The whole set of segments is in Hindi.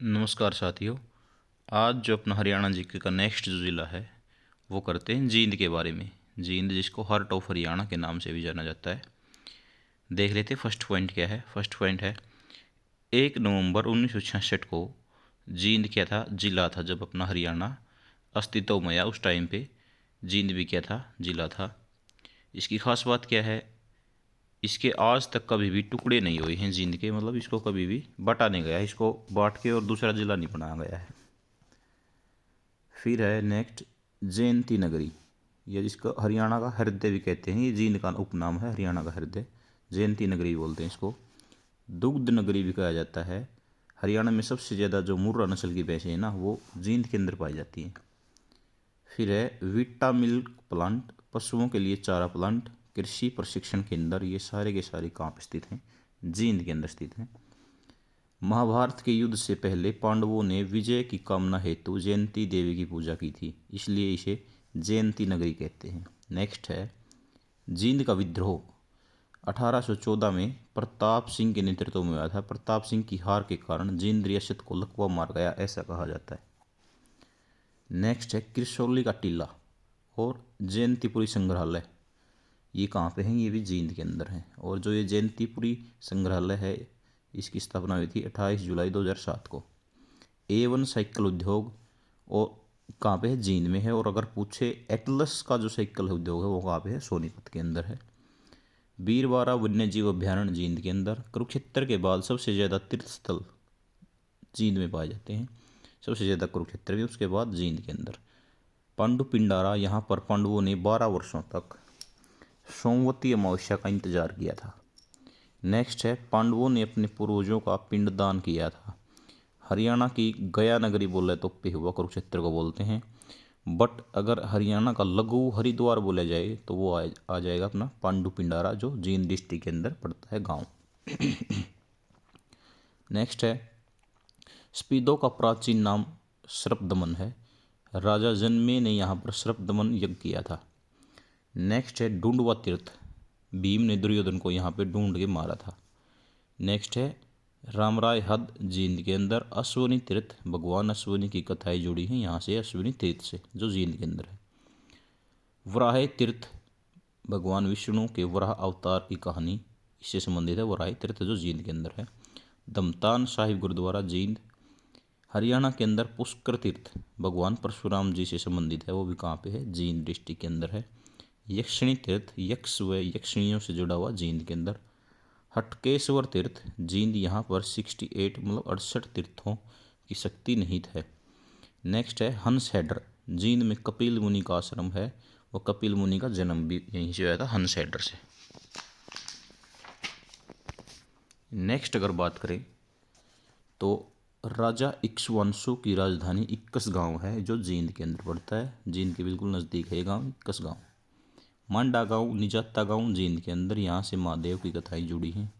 नमस्कार साथियों। आज जो अपना हरियाणा जीके का नेक्स्ट जो ज़िला है वो करते हैं जींद के बारे में। जींद जिसको हार्ट ऑफ हरियाणा के नाम से भी जाना जाता है। देख लेते फर्स्ट पॉइंट क्या है। फर्स्ट पॉइंट है 1 नवंबर 1966 को जींद क्या था, ज़िला था। जब अपना हरियाणा अस्तित्व में आया उस टाइम पे जींद भी क्या था, ज़िला था। इसकी खास बात क्या है, इसके आज तक कभी भी टुकड़े नहीं हुए हैं जींद के, मतलब इसको कभी भी बांटा नहीं गया, इसको बांट के और दूसरा ज़िला नहीं बनाया गया है। फिर है नेक्स्ट जयंती नगरी, ये जिसको हरियाणा का हृदय भी कहते हैं। ये जींद का उपनाम है, हरियाणा का हृदय। जयंती नगरी बोलते हैं इसको। दुग्ध नगरी भी कहा जाता है। हरियाणा में सबसे ज़्यादा जो मुर्रा नस्ल की भैंसें हैं ना, वो जींद के अंदर पाई जाती हैं। फिर है विटा मिल्क प्लांट, पशुओं के लिए चारा प्लांट, कृषि प्रशिक्षण केंद्र। ये सारे के सारे कहाँ पर स्थित हैं? जींद के अंदर स्थित हैं। महाभारत के युद्ध से पहले पांडवों ने विजय की कामना हेतु जयंती देवी की पूजा की थी, इसलिए इसे जयंती नगरी कहते हैं। नेक्स्ट है जींद का विद्रोह। 1814 में प्रताप सिंह के नेतृत्व में हुआ था। प्रताप सिंह की हार के कारण जींद रियासत को लकवा मार गया, ऐसा कहा जाता है। नेक्स्ट है कृसौली का टीला और जयंतीपुरी संग्रहालय। ये कहाँ पे हैं? ये भी जींद के अंदर हैं। और जो ये जयंतीपुरी संग्रहालय है, इसकी स्थापना हुई थी 28 जुलाई 2007 को। A1 साइकिल उद्योग और कहाँ पे है? जींद में है। और अगर पूछे एटलस का जो साइकिल उद्योग है वो कहाँ पे है? सोनीपत के अंदर है। बीरवारा वन्यजीव अभ्यारण्य जींद के अंदर। कुरुक्षेत्र के बाद सबसे ज़्यादा तीर्थ स्थल जींद में पाए जाते हैं। सबसे ज़्यादा कुरुक्षेत्र में, उसके बाद जींद के अंदर। पांडु पिंडारा, यहाँ पर पांडवों ने 12 वर्षों तक सोमवती अमावस्या का इंतजार किया था। नेक्स्ट है पांडवों ने अपने पूर्वजों का पिंडदान किया था। हरियाणा की गया नगरी बोले तो पेहुआ कुरुक्षेत्र को बोलते हैं। बट अगर हरियाणा का लघु हरिद्वार बोला जाए तो वो आ जाएगा अपना पांडु पिंडारा, जो जींद डिस्ट्रिक्ट के अंदर पड़ता है गांव। नेक्स्ट है स्पीदो का प्राचीन नाम सर्पदमन है। राजा जन्मे ने यहाँ पर सर्पदमन यज्ञ किया था। नेक्स्ट है ढूंढवा तीर्थ, भीम ने दुर्योधन को यहाँ पे ढूंढ के मारा था। नेक्स्ट है रामराय हद, जींद के अंदर। अश्विनी तीर्थ, भगवान अश्विनी की कथाएं जुड़ी हैं यहाँ से, अश्विनी तीर्थ से, जो जींद के अंदर है। वराह तीर्थ, भगवान विष्णु के वराह अवतार की कहानी इससे संबंधित है। वराह तीर्थ जो जींद के अंदर है। दमतान साहिब गुरुद्वारा जींद। हरियाणा के अंदर पुष्कर तीर्थ भगवान परशुराम जी से संबंधित है, वो भी कहाँ पे है? जींद डिस्ट्रिक्ट के अंदर है। यक्षिणी तीर्थ, यक्ष व यक्षिणियों से जुड़ा हुआ, जींद के अंदर। हटकेश्वर तीर्थ जींद, यहाँ पर 68 मतलब 68 तीर्थों की शक्ति निहित है। नेक्स्ट है हंस हेडर, जींद में कपिल मुनि का आश्रम है। वो कपिल मुनि का जन्म भी यहीं से हुआ था, हंस हेडर से। नेक्स्ट अगर बात करें तो राजा इक्ष्वाकु की राजधानी इक्कस गांव है, जो जींद के अंदर पड़ता है। जींद के बिल्कुल नज़दीक है ये गाँव, इक्कस गाँव। मांडा गांव, निजाता गांव जींद के अंदर, यहाँ से महादेव की कथाएं जुड़ी हैं।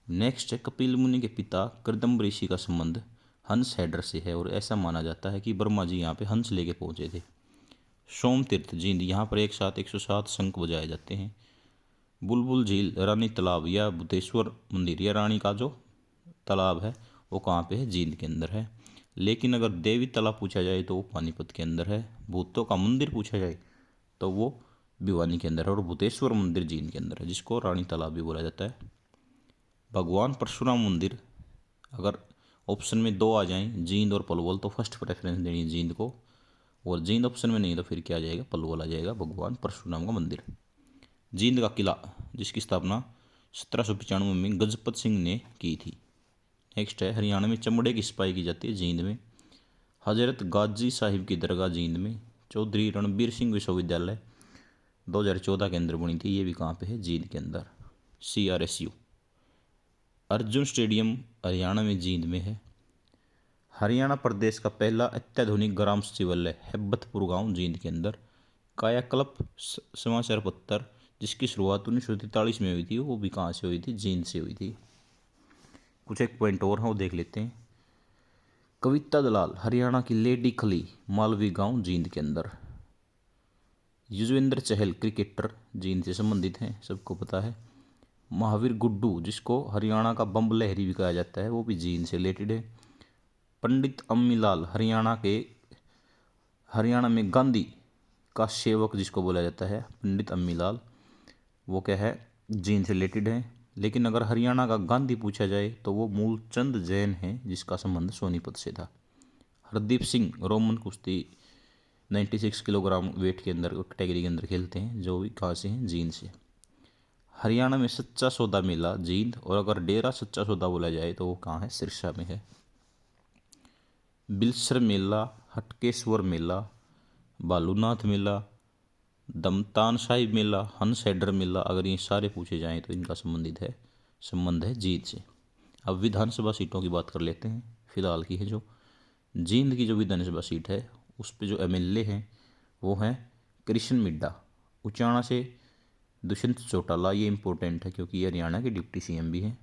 नेक्स्ट है कपिल मुनि के पिता कृदम्ब ऋषि का संबंध हंस हेडर से है, और ऐसा माना जाता है कि ब्रह्मा जी यहाँ पे हंस लेके पहुँचे थे। सोम तीर्थ जींद, यहाँ पर एक साथ 107 शंख बजाए जाते हैं। बुलबुल झील, रानी तालाब या भूतेश्वर मंदिर, या रानी का जो तालाब है वो कहाँ पे है? जींद के अंदर है। लेकिन अगर देवी तालाब पूछा जाए तो वो पानीपत के अंदर है। भूतों का मंदिर पूछा जाए तो वो भिवानी के अंदर है। और भूतेश्वर मंदिर जींद के अंदर है, जिसको रानी तालाब भी बोला जाता है। भगवान परशुराम मंदिर, अगर ऑप्शन में दो आ जाएं, जींद और पलवल, तो फर्स्ट प्रेफरेंस देनी है जींद को। और जींद ऑप्शन में नहीं तो फिर क्या आ जाएगा? पलवल आ जाएगा, भगवान परशुराम का मंदिर। जींद का किला, जिसकी स्थापना 1795 में गजपत सिंह ने की थी। नेक्स्ट है हरियाणा में चमड़े की सिपाही की जाती है जींद में। हजरत गाजी साहिब की दरगाह जींद में। चौधरी रणबीर सिंह विश्वविद्यालय 2014 के अंदर बनी थी, ये भी कहाँ पे है? जींद के अंदर, CRSU। अर्जुन स्टेडियम हरियाणा में जींद में है। हरियाणा प्रदेश का पहला अत्याधुनिक ग्राम सचिवालय हैबतपुर गांव जींद के अंदर। कायाकल्प समाचार पत्र, जिसकी शुरुआत 1943 में हुई थी, वो भी कहाँ से हुई थी? जींद से हुई थी। कुछ एक पॉइंट और हैं वो देख लेते हैं। कविता दलाल, हरियाणा की लेडी खली, मालवी गांव जींद के अंदर। युजवेंद्र चहल क्रिकेटर, जींद से संबंधित हैं, सबको पता है। महावीर गुड्डू, जिसको हरियाणा का बम्ब लहरी भी कहा जाता है, वो भी जींद से रिलेटेड है। पंडित अम्मीलाल हरियाणा में गांधी का सेवक जिसको बोला जाता है पंडित अम्मीलाल, वो क्या है, जींद से रिलेटेड है। लेकिन अगर हरियाणा का गांधी पूछा जाए तो वो मूलचंद जैन है जिसका संबंध सोनीपत से था। हरदीप सिंह रोमन कुश्ती 96 किलोग्राम वेट के अंदर कैटेगरी के अंदर खेलते हैं, जो भी कहाँ से हैं, जींद से। हरियाणा में सच्चा सौदा मेला जींद, और अगर डेरा सच्चा सौदा बोला जाए तो वो कहाँ है, सिरसा में है। बिलसर मेला, हटकेश्वर मेला, बालूनाथ मेला, दमतान साहिब मेला, हंसहेडर मेला, अगर ये सारे पूछे जाएं तो इनका संबंध है जींद से। अब विधानसभा सीटों की बात कर लेते हैं फिलहाल की है। जो जींद की जो विधानसभा सीट है उस पे जो एमएलए हैं वो हैं कृष्ण मिड्डा। उचाना से दुष्यंत चौटाला, ये इंपॉर्टेंट है क्योंकि ये हरियाणा के डिप्टी सीएम भी हैं।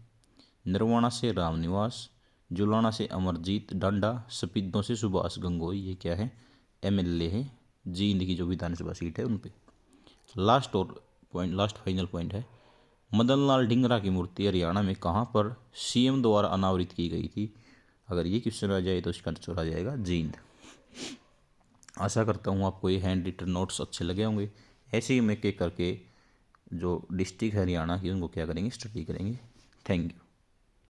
नरवाणा से रामनिवास, जुलाना से अमरजीत डांडा, सपीदों से सुभाष गंगोई, ये क्या है, एमएलए है जींद की जो विधानसभा सीट है उन पे। लास्ट फाइनल पॉइंट है, मदन लाल ढींगरा की मूर्ति हरियाणा में कहाँ पर सीएम द्वारा अनावृत की गई थी? अगर ये क्वेश्चन आ जाए तो इसका आंसर आ जाएगा जींद। आशा करता हूँ आपको ये हैंड रिटन नोट्स अच्छे लगे होंगे। ऐसे ही हम एक एक करके जो डिस्ट्रिक्ट हरियाणा की उनको क्या करेंगे, स्टडी करेंगे। Thank you.